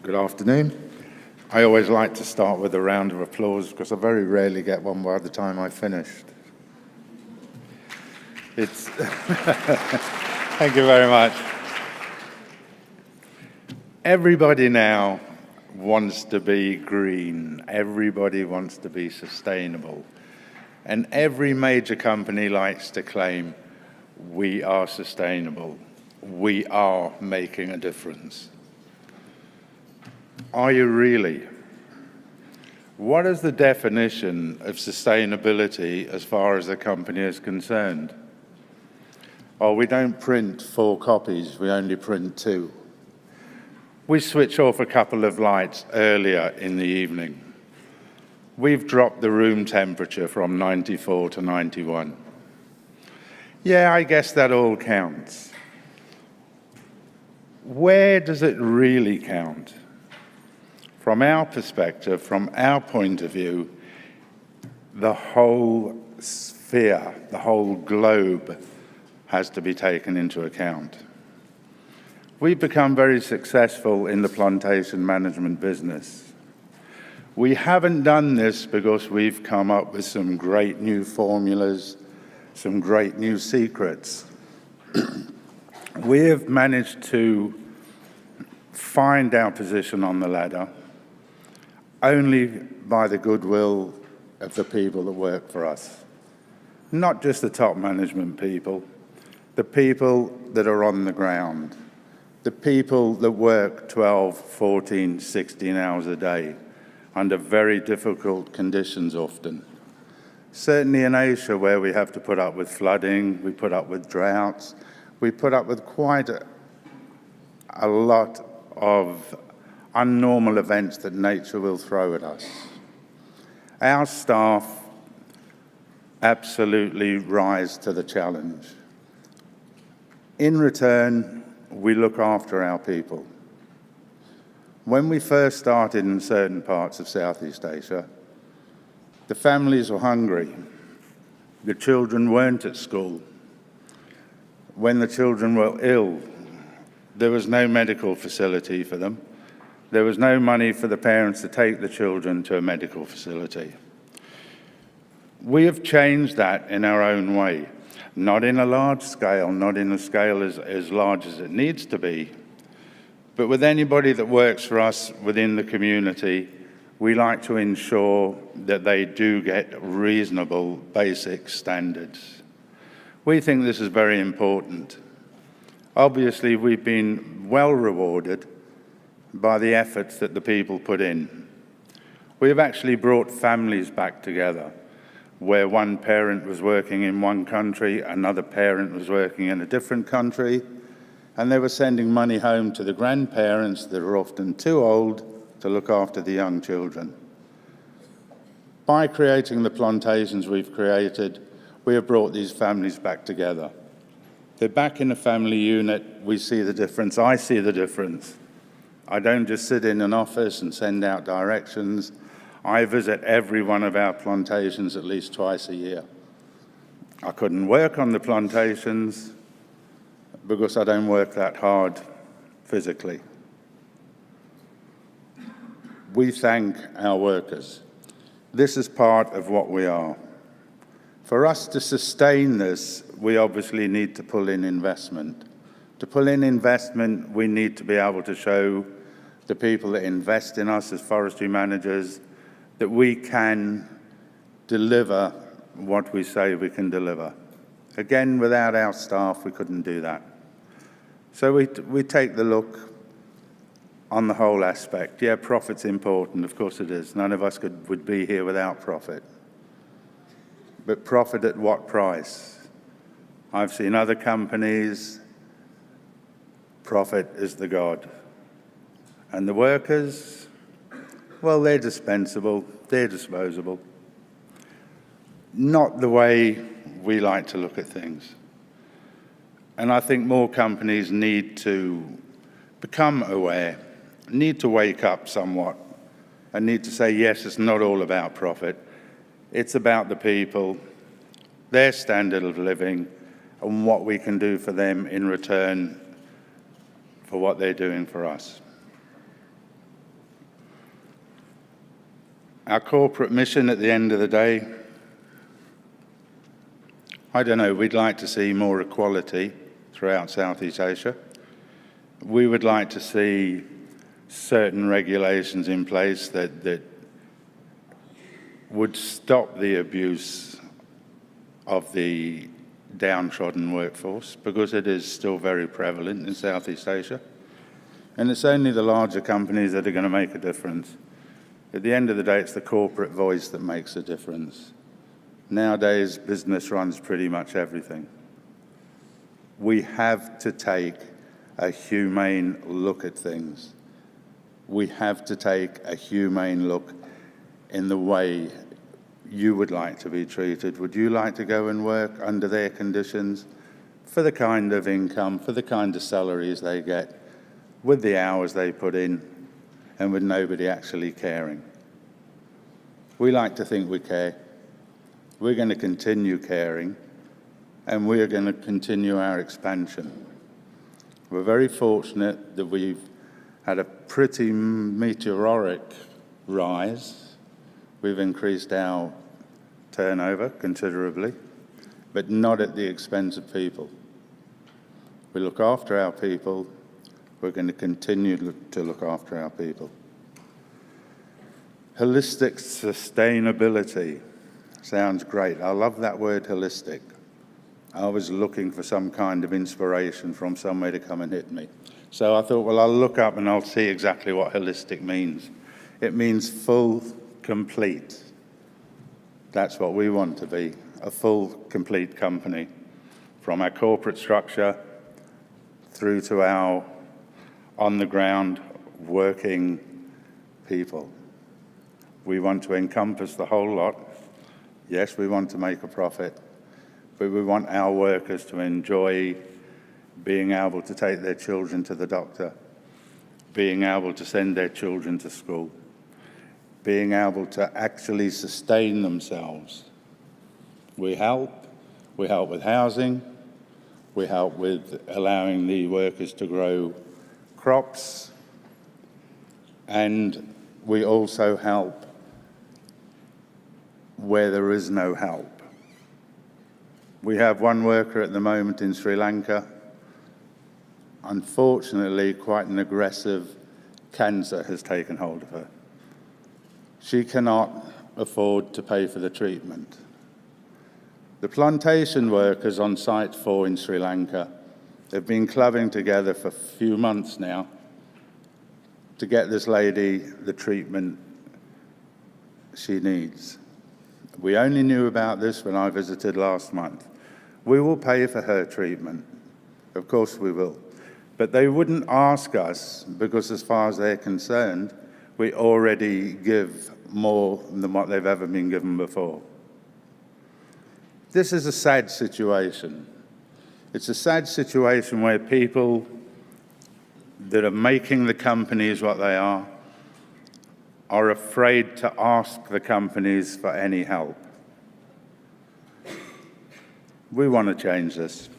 Good afternoon. I always like to start with a round of applause because I very rarely get one by the time I've finished. Thank you very much. Everybody now wants to be green. Everybody wants to be sustainable. And every major company likes to claim, we are sustainable. We are making a difference. Are you really? What is the definition of sustainability as far as the company is concerned? Oh, we don't print 4 copies, we only print 2. We switch off a couple of lights earlier in the evening. We've dropped the room temperature from 94 to 91. Yeah, I guess that all counts. Where does it really count? From our perspective, from our point of view, the whole sphere, the whole globe has to be taken into account. We've become very successful in the plantation management business. We haven't done this because we've come up with some great new formulas, some great new secrets. We have managed to find our position on the ladder only by the goodwill of the people that work for us. Not just the top management people, the people that are on the ground, the people that work 12, 14, 16 hours a day under very difficult conditions often. Certainly in Asia, where we have to put up with flooding, we put up with droughts, we put up with quite a lot of unnormal events that nature will throw at us. Our staff absolutely rise to the challenge. In return, we look after our people. When we first started in certain parts of Southeast Asia, the families were hungry. The children weren't at school. When the children were ill, there was no medical facility for them. There was no money for the parents to take the children to a medical facility. We have changed that in our own way, not in a large scale, not in a scale as large as it needs to be, but with anybody that works for us within the community, we like to ensure that they do get reasonable basic standards. We think this is very important. Obviously, we've been well rewarded by the efforts that the people put in. We have actually brought families back together, where one parent was working in one country, another parent was working in a different country, and they were sending money home to the grandparents that are often too old to look after the young children. By creating the plantations we've created, we have brought these families back together. They're back in a family unit. We see the difference. I see the difference. I don't just sit in an office and send out directions. I visit every one of our plantations at least twice a year. I couldn't work on the plantations because I don't work that hard physically. We thank our workers. This is part of what we are. For us to sustain this, we obviously need to pull in investment. To pull in investment, we need to be able to show the people that invest in us as forestry managers that we can deliver what we say we can deliver. Again, without our staff, we couldn't do that. So we take the look on the whole aspect. Yeah, profit's important, of course it is. None of us would be here without profit. But profit at what price? I've seen other companies, profit is the god. And the workers, well, they're dispensable, they're disposable. Not the way we like to look at things. And I think more companies need to become aware, need to wake up somewhat, and need to say, yes, it's not all about profit. It's about the people, their standard of living, and what we can do for them in return for what they're doing for us. Our corporate mission at the end of the day, I don't know, we'd like to see more equality throughout Southeast Asia. We would like to see certain regulations in place that would stop the abuse of the downtrodden workforce, because it is still very prevalent in Southeast Asia. And it's only the larger companies that are going to make a difference. At the end of the day, it's the corporate voice that makes a difference. Nowadays, business runs pretty much everything. We have to take a humane look at things. We have to take a humane look in the way you would like to be treated. Would you like to go and work under their conditions, for the kind of income, for the kind of salaries they get, with the hours they put in, and with nobody actually caring? We like to think we care. We're going to continue caring, and we're going to continue our expansion. We're very fortunate that we've had a pretty meteoric rise. We've increased our turnover considerably, but not at the expense of people. We look after our people. We're going to continue to look after our people. Holistic sustainability sounds great. I love that word, holistic. I was looking for some kind of inspiration from somewhere to come and hit me. So I thought, well, I'll look up and I'll see exactly what holistic means. It means full, complete. That's what we want to be, a full, complete company, from our corporate structure through to our on-the-ground working people. We want to encompass the whole lot. Yes, we want to make a profit, but we want our workers to enjoy being able to take their children to the doctor, being able to send their children to school, being able to actually sustain themselves. We help with housing, we help with allowing the workers to grow crops, and we also help where there is no help. We have one worker at the moment in Sri Lanka. Unfortunately, quite an aggressive cancer has taken hold of her. She cannot afford to pay for the treatment. The plantation workers on Site 4 in Sri Lanka have been clubbing together for a few months now to get this lady the treatment she needs. We only knew about this when I visited last month. We will pay for her treatment. Of course we will. But they wouldn't ask us because, as far as they're concerned, we already give more than what they've ever been given before. This is a sad situation. It's a sad situation where people that are making the companies what they are afraid to ask the companies for any help. We want to change this.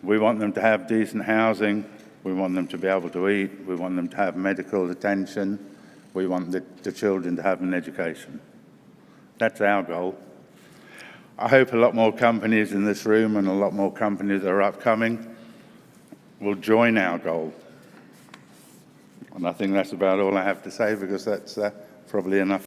We want them to have decent housing. We want them to be able to eat. We want them to have medical attention. We want the children to have an education. That's our goal. I hope a lot more companies in this room and a lot more companies that are upcoming will join our goal. And I think that's about all I have to say, because that's probably enough.